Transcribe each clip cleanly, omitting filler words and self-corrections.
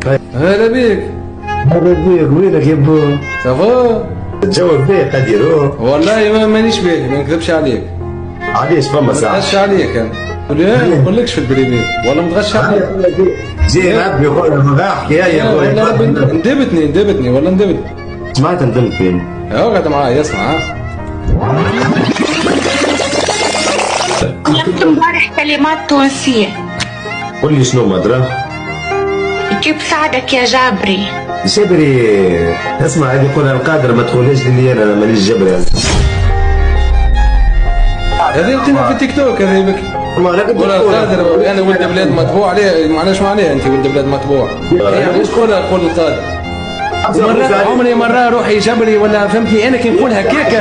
هلا بيك. مرحبا بيك، وينك يا بو؟ صافا؟ تجاوب بيه قديرو؟ والله مانيش باهي، ما نكذبش عليك. علاش فما ما ساعة؟ نتغش عليك انا. لا ما نقولكش في البريفي، والله ما نتغش عليك. جي ربي خويا ما حكاية يا خويا. والله ربي ندبتني والله ندبت. سمعت ندمت فين؟ اقعد معايا اسمع. طلبت امبارح كلمات تونسية. قول لي شنو مدرة؟ كيف ساعدك يا جابري؟ جبري اسمع، هذه يقولها القادر ما تقولهاش لي انا مانيش جبري. هذه قلتنا في التيك توك هذه بك. ما انا كنت ولا القادر انا ولد بلاد مطبوع عليه، معناش معناها انت ولد بلاد مطبوع. يعني ايش قول القادر؟ عمري روحي جبري ولا فهمتني انا كي نقول هكاك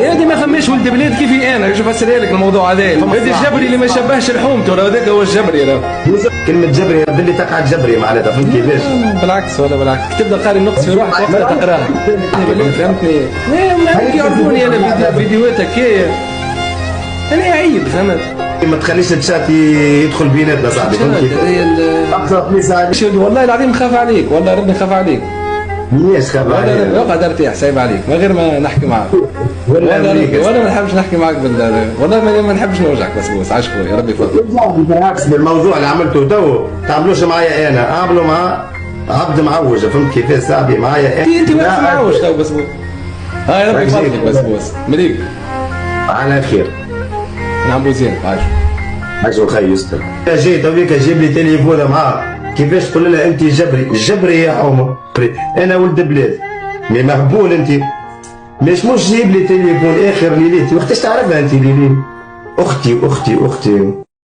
هذه ما فماش ولد بلاد كيفي انا. شوف فسرها لك الموضوع هذا. هذا الجبري اللي ما يشبهش لحومته، هذاك هو الجبري. كلمة جبري اللي تقعد جبري معناتها، فهمت كيفاش؟ بالعكس ولا بالعكس، تبدا قاري النقص في روحك وقتها تقراها. فهمتني؟ ما يعرفوني انا فيديوهات هكايا انا عيب، فهمت؟ ما تخليش الشات يدخل بيناتنا صاحبي، فهمت كيف؟ والله العظيم نخاف عليك، والله ربي نخاف عليك. ليش خاف عليك؟ اقعد ارتاح سايب عليك من غير ما نحكي معك. ولا ما نحبش نحكي معك والله ما نحبش نوجعك بس عاش خويا ربي يفضلك. بالعكس بالموضوع اللي عملته تو تعملوش معايا انا، عاملوا مع عبد معوج، فهمت كيفاش صاحبي معايا انت واقف معوج تو بس هاي ربي يفضلك بس مليك على خير. نعم بوزين عاش. عاش وخي يستر. جاي تويك جيب لي تليفون معاه، كيفاش تقول لها انت جبري يا حومه؟ انا ولد بلاد مي مهبول انت. مش جيب لي تليفون اخر ليلتي، وقتاش تعرفها انت ليلي؟ اختي